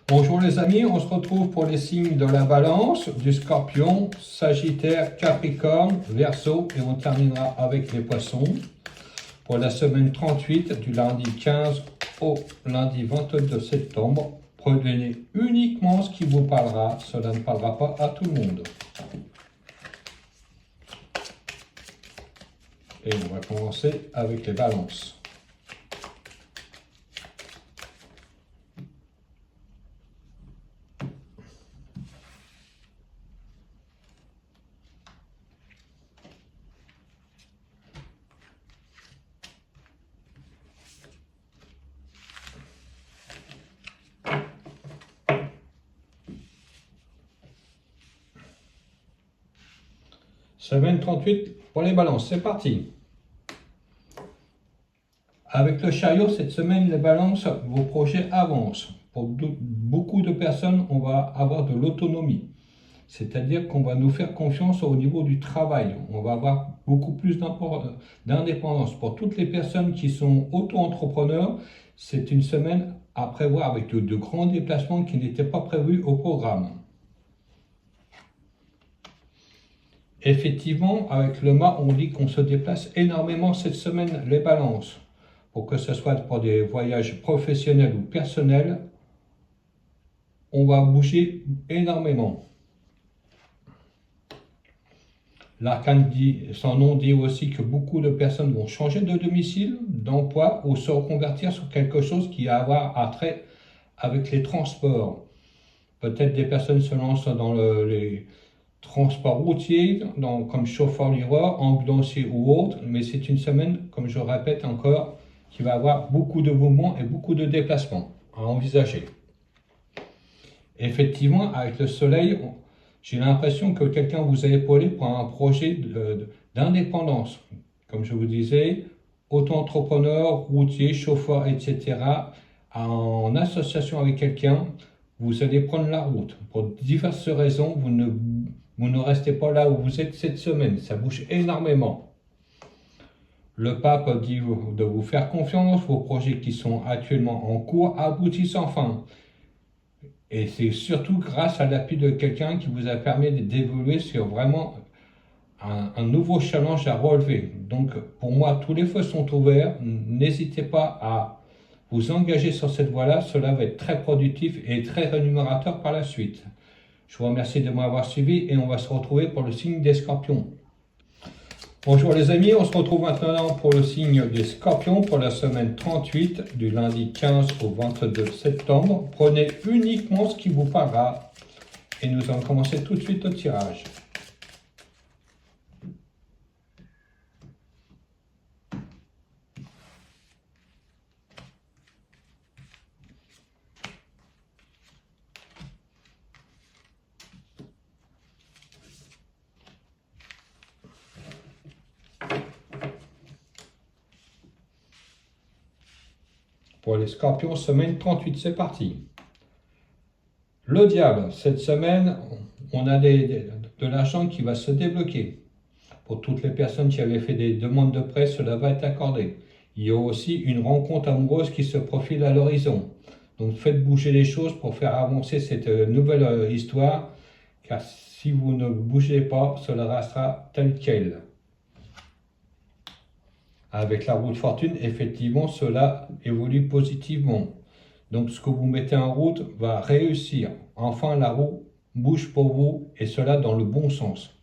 Bonjour les amis, on se retrouve pour les signes de la Balance, du Scorpion, Sagittaire, Capricorne, Verseau et on terminera avec les Poissons pour la semaine 38 du lundi 15 au lundi 22 septembre. Prenez uniquement ce qui vous parlera, cela ne parlera pas à tout le monde. Et on va commencer avec les Balances. Semaine 38 pour les Balances, c'est parti. Avec le Chariot, cette semaine, les Balances, vos projets avancent. Pour beaucoup de personnes, on va avoir de l'autonomie. C'est-à-dire qu'on va nous faire confiance au niveau du travail. On va avoir beaucoup plus d'indépendance. Pour toutes les personnes qui sont auto-entrepreneurs, c'est une semaine à prévoir avec de grands déplacements qui n'étaient pas prévus au programme. Effectivement, avec le mât, on dit qu'on se déplace énormément cette semaine, les Balances. Pour que ce soit pour des voyages professionnels ou personnels, on va bouger énormément. L'arcane dit, son nom dit aussi que beaucoup de personnes vont changer de domicile, d'emploi ou se reconvertir sur quelque chose qui a à voir à trait avec les transports. Peut-être des personnes se lancent dans les transports routiers, comme chauffeur-livreur, ambulancier ou autre, mais c'est une semaine, comme je répète encore, qui va avoir beaucoup de mouvements et beaucoup de déplacements à envisager. Effectivement, avec le soleil, j'ai l'impression que quelqu'un vous a épaulé pour un projet d'indépendance. Comme je vous disais, auto-entrepreneur, routier, chauffeur, etc. En association avec quelqu'un, vous allez prendre la route. Pour diverses raisons, vous ne restez pas là où vous êtes cette semaine. Ça bouge énormément. Le pape dit de vous faire confiance. Vos projets qui sont actuellement en cours aboutissent enfin. Et c'est surtout grâce à l'appui de quelqu'un qui vous a permis d'évoluer sur vraiment un nouveau challenge à relever. Donc pour moi, tous les feux sont ouverts. N'hésitez pas à vous engager sur cette voie-là. Cela va être très productif et très rémunérateur par la suite. Je vous remercie de m'avoir suivi et on va se retrouver pour le signe des Scorpions. Bonjour les amis, on se retrouve maintenant pour le signe des Scorpions pour la semaine 38 du lundi 15 au 22 septembre. Prenez uniquement ce qui vous parlera et nous allons commencer tout de suite le tirage. Pour les Scorpions, semaine 38, c'est parti. Le diable, cette semaine, on a de l'argent qui va se débloquer. Pour toutes les personnes qui avaient fait des demandes de prêt, cela va être accordé. Il y a aussi une rencontre amoureuse qui se profile à l'horizon. Donc faites bouger les choses pour faire avancer cette nouvelle histoire, car si vous ne bougez pas, cela restera tel quel. Avec la roue de fortune, effectivement, cela évolue positivement. Donc, ce que vous mettez en route va réussir. Enfin, la roue bouge pour vous et cela dans le bon sens.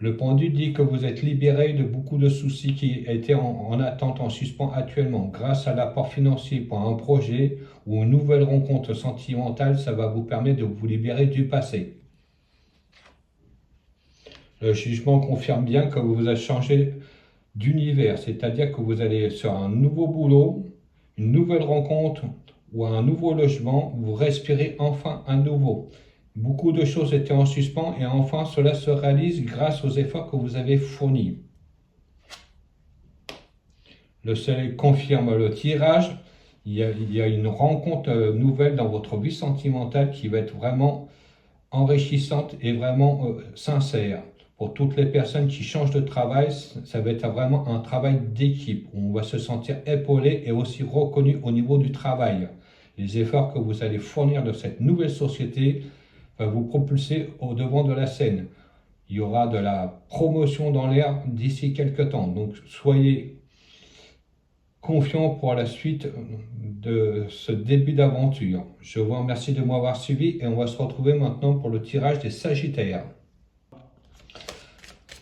Le pendu dit que vous êtes libéré de beaucoup de soucis qui étaient en attente, en suspens actuellement. Grâce à l'apport financier pour un projet ou une nouvelle rencontre sentimentale, ça va vous permettre de vous libérer du passé. Le jugement confirme bien que vous avez changé d'univers, c'est-à-dire que vous allez sur un nouveau boulot, une nouvelle rencontre ou un nouveau logement, vous respirez enfin à nouveau. Beaucoup de choses étaient en suspens et enfin cela se réalise grâce aux efforts que vous avez fournis. Le soleil confirme le tirage. Il y a une rencontre nouvelle dans votre vie sentimentale qui va être vraiment enrichissante et vraiment sincère. Pour toutes les personnes qui changent de travail, ça va être vraiment un travail d'équipe. On va se sentir épaulé et aussi reconnu au niveau du travail. Les efforts que vous allez fournir de cette nouvelle société va vous propulser au devant de la scène. Il y aura de la promotion dans l'air d'ici quelques temps. Donc soyez confiants pour la suite de ce début d'aventure. Je vous remercie de m'avoir suivi et on va se retrouver maintenant pour le tirage des Sagittaires.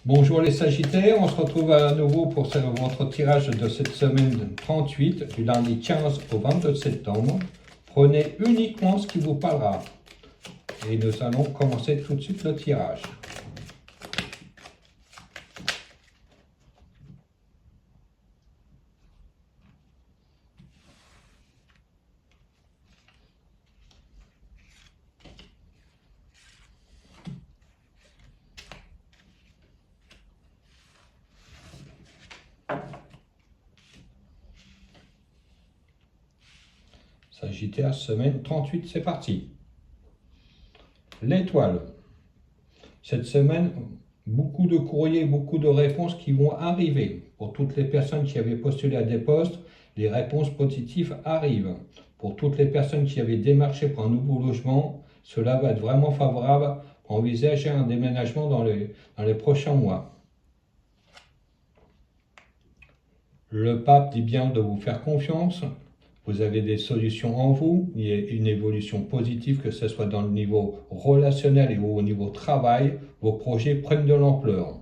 Bonjour les Sagittaires, on se retrouve à nouveau pour votre tirage de cette semaine 38, du lundi 15 au 22 septembre. Prenez uniquement ce qui vous parlera. Et nous allons commencer tout de suite le tirage. Sagittaire, semaine 38, c'est parti. L'étoile. Cette semaine, beaucoup de courriers, beaucoup de réponses qui vont arriver. Pour toutes les personnes qui avaient postulé à des postes, les réponses positives arrivent. Pour toutes les personnes qui avaient démarché pour un nouveau logement, cela va être vraiment favorable pour envisager un déménagement dans les prochains mois. Le pape dit bien de vous faire confiance. Vous avez des solutions en vous, il y a une évolution positive, que ce soit dans le niveau relationnel et au niveau travail, vos projets prennent de l'ampleur.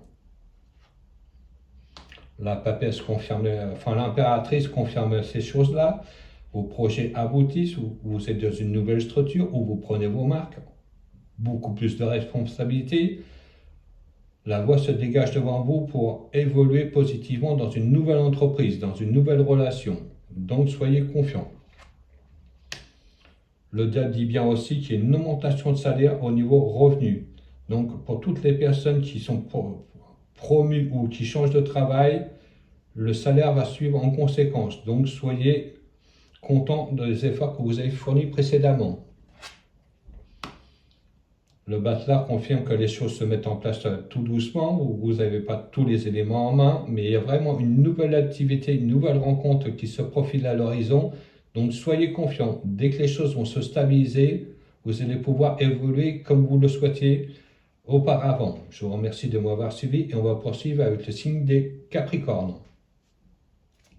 La papesse confirme, l'impératrice confirme ces choses-là. Vos projets aboutissent, vous êtes dans une nouvelle structure où vous prenez vos marques, beaucoup plus de responsabilités. La voie se dégage devant vous pour évoluer positivement dans une nouvelle entreprise, dans une nouvelle relation. Donc, soyez confiants. Le diable dit bien aussi qu'il y a une augmentation de salaire au niveau revenu. Donc, pour toutes les personnes qui sont promues ou qui changent de travail, le salaire va suivre en conséquence. Donc, soyez contents des efforts que vous avez fournis précédemment. Le bateleur confirme que les choses se mettent en place tout doucement, où vous n'avez pas tous les éléments en main, mais il y a vraiment une nouvelle activité, une nouvelle rencontre qui se profile à l'horizon. Donc soyez confiants, dès que les choses vont se stabiliser, vous allez pouvoir évoluer comme vous le souhaitiez auparavant. Je vous remercie de m'avoir suivi et on va poursuivre avec le signe des Capricornes.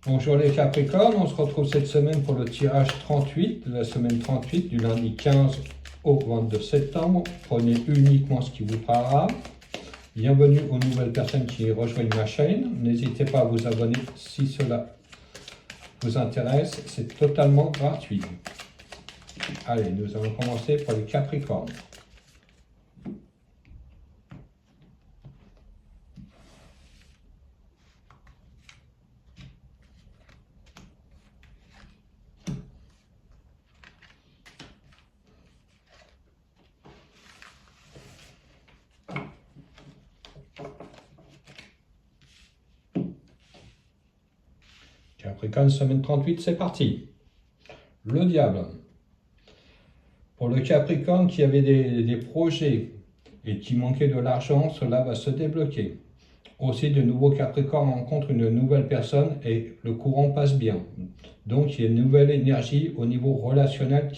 Bonjour les Capricornes, on se retrouve cette semaine pour le tirage 38, de la semaine 38 du lundi 15 au 22 septembre. Prenez uniquement ce qui vous parlera. Bienvenue aux nouvelles personnes qui rejoignent ma chaîne. N'hésitez pas à vous abonner si cela vous intéresse. C'est totalement gratuit. Allez, nous allons commencer pour les Capricornes. Capricorne, semaine 38, c'est parti. Le diable. Pour le Capricorne qui avait des projets et qui manquait de l'argent, cela va se débloquer. Aussi, de nouveaux Capricornes rencontrent une nouvelle personne et le courant passe bien. Donc, il y a une nouvelle énergie au niveau relationnel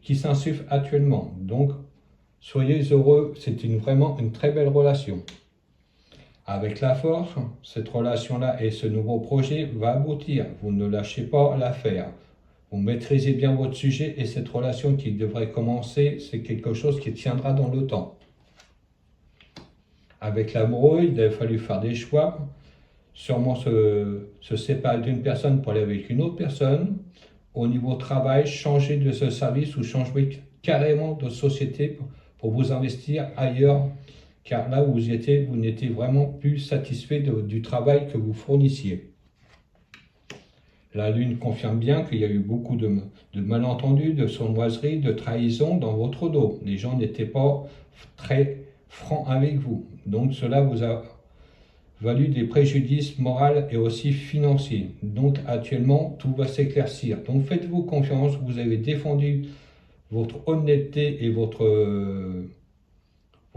qui s'insuffle actuellement. Donc, soyez heureux, c'est vraiment une très belle relation. Avec la force, cette relation-là et ce nouveau projet va aboutir. Vous ne lâchez pas l'affaire. Vous maîtrisez bien votre sujet et cette relation qui devrait commencer, c'est quelque chose qui tiendra dans le temps. Avec l'amoureux, il a fallu faire des choix. Sûrement se séparer d'une personne pour aller avec une autre personne. Au niveau travail, changer de ce service ou changer carrément de société pour vous investir ailleurs. Car là où vous étiez, vous n'étiez vraiment plus satisfait du travail que vous fournissiez. La Lune confirme bien qu'il y a eu beaucoup de malentendus, de sournoiseries, de trahisons dans votre dos. Les gens n'étaient pas très francs avec vous. Donc cela vous a valu des préjudices moraux et aussi financiers. Donc actuellement, tout va s'éclaircir. Donc faites-vous confiance, vous avez défendu votre honnêteté et vos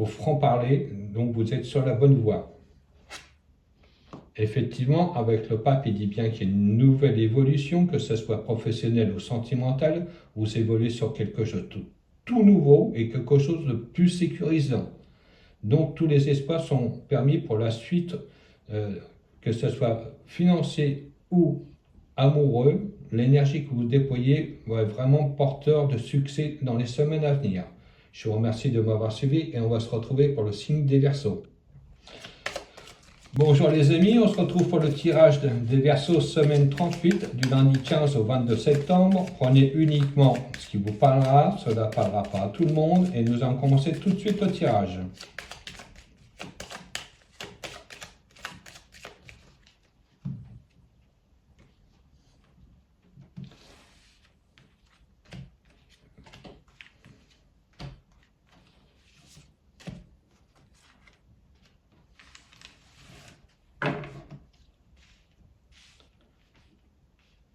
francs-parler, donc vous êtes sur la bonne voie. Effectivement, avec le pape, il dit bien qu'il y a une nouvelle évolution, que ce soit professionnelle ou sentimentale, vous évoluez sur quelque chose de tout nouveau et quelque chose de plus sécurisant. Donc tous les espaces sont permis pour la suite, que ce soit financier ou amoureux. L'énergie que vous déployez va être vraiment porteur de succès dans les semaines à venir. Je vous remercie de m'avoir suivi et on va se retrouver pour le signe des Verseaux. Bonjour les amis, on se retrouve pour le tirage des Verseaux semaine 38 du lundi 15 au 22 septembre. Prenez uniquement ce qui vous parlera, cela ne parlera pas à tout le monde et nous allons commencer tout de suite le tirage.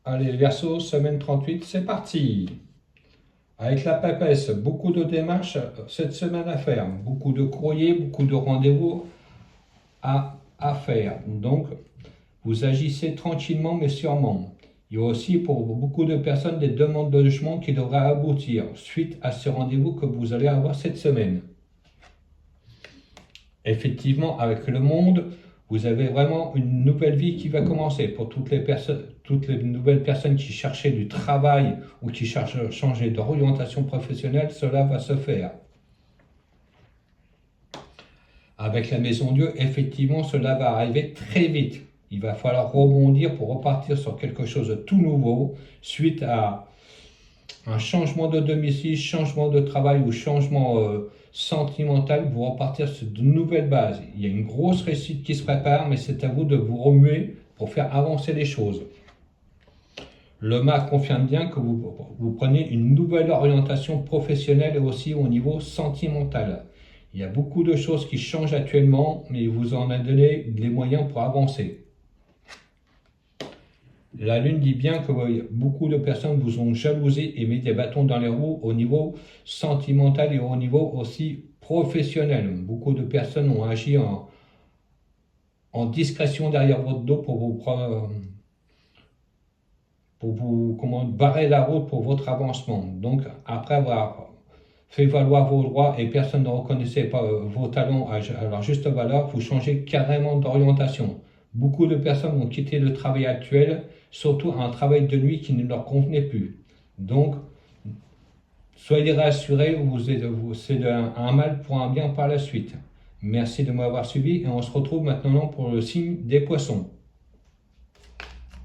Allez, Verseau, semaine 38, c'est parti. Avec la papesse, beaucoup de démarches cette semaine à faire, beaucoup de courriers, beaucoup de rendez-vous à faire. Donc, vous agissez tranquillement mais sûrement. Il y a aussi pour beaucoup de personnes des demandes de logement qui devraient aboutir suite à ce rendez-vous que vous allez avoir cette semaine. Effectivement, avec le monde, vous avez vraiment une nouvelle vie qui va commencer. Pour toutes les nouvelles personnes qui cherchaient du travail ou qui cherchent à changer d'orientation professionnelle, cela va se faire. Avec la Maison Dieu, effectivement, cela va arriver très vite. Il va falloir rebondir pour repartir sur quelque chose de tout nouveau suite à un changement de domicile, changement de travail ou changement sentimental. Vous repartir sur de nouvelles bases. Il y a une grosse réussite qui se prépare, mais c'est à vous de vous remuer pour faire avancer les choses. Le mât confirme bien que vous prenez une nouvelle orientation professionnelle et aussi au niveau sentimental. Il y a beaucoup de choses qui changent actuellement, mais vous en avez donné les moyens pour avancer. La Lune dit bien que beaucoup de personnes vous ont jalousé et mis des bâtons dans les roues au niveau sentimental et au niveau aussi professionnel. Beaucoup de personnes ont agi en discrétion derrière votre dos pour vous barrer la route pour votre avancement. Donc, après avoir fait valoir vos droits et personne ne reconnaissait pas vos talents à leur juste valeur, vous changez carrément d'orientation. Beaucoup de personnes ont quitté le travail actuel, surtout un travail de nuit qui ne leur convenait plus. Donc, soyez rassurés, c'est un mal pour un bien par la suite. Merci de m'avoir suivi et on se retrouve maintenant pour le signe des Poissons.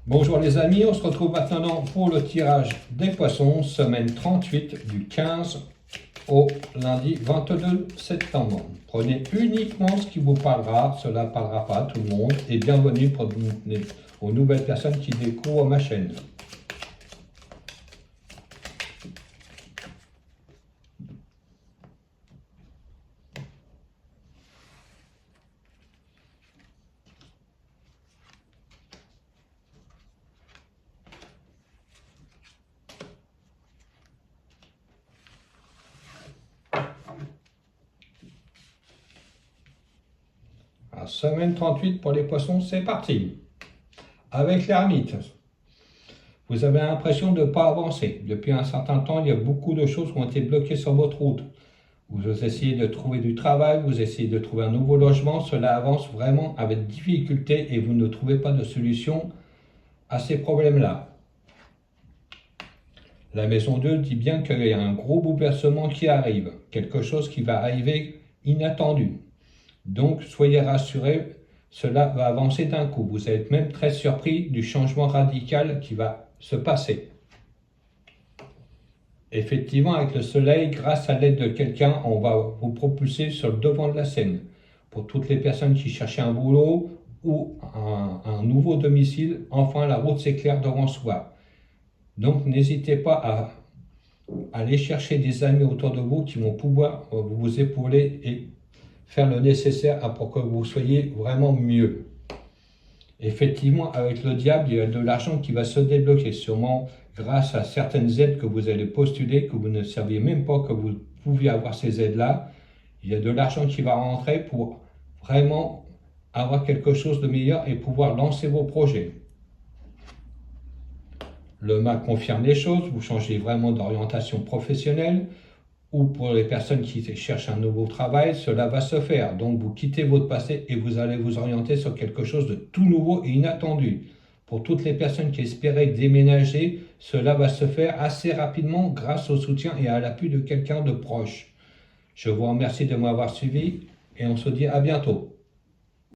Bonjour les amis, on se retrouve maintenant pour le tirage des Poissons, semaine 38 du 15 au lundi 22 septembre. Prenez uniquement ce qui vous parlera, cela ne parlera pas à tout le monde, et bienvenue aux nouvelles personnes qui découvrent ma chaîne. Semaine 38 pour les Poissons, c'est parti. Avec l'ermite, vous avez l'impression de ne pas avancer. Depuis un certain temps, il y a beaucoup de choses qui ont été bloquées sur votre route. Vous essayez de trouver du travail, vous essayez de trouver un nouveau logement, cela avance vraiment avec difficulté et vous ne trouvez pas de solution à ces problèmes-là. La Maison 2 dit bien qu'il y a un gros bouleversement qui arrive, quelque chose qui va arriver inattendu. Donc, soyez rassurés, cela va avancer d'un coup. Vous allez être même très surpris du changement radical qui va se passer. Effectivement, avec le soleil, grâce à l'aide de quelqu'un, on va vous propulser sur le devant de la scène. Pour toutes les personnes qui cherchaient un boulot ou un nouveau domicile, enfin la route s'éclaire devant soi. Donc, n'hésitez pas à aller chercher des amis autour de vous qui vont pouvoir vous épauler et faire le nécessaire pour que vous soyez vraiment mieux. Effectivement, avec le diable, il y a de l'argent qui va se débloquer, sûrement grâce à certaines aides que vous allez postuler, que vous ne saviez même pas que vous pouviez avoir ces aides-là. Il y a de l'argent qui va rentrer pour vraiment avoir quelque chose de meilleur et pouvoir lancer vos projets. Le mag confirme les choses, vous changez vraiment d'orientation professionnelle, ou pour les personnes qui cherchent un nouveau travail, cela va se faire. Donc vous quittez votre passé et vous allez vous orienter sur quelque chose de tout nouveau et inattendu. Pour toutes les personnes qui espéraient déménager, cela va se faire assez rapidement grâce au soutien et à l'appui de quelqu'un de proche. Je vous remercie de m'avoir suivi et on se dit à bientôt.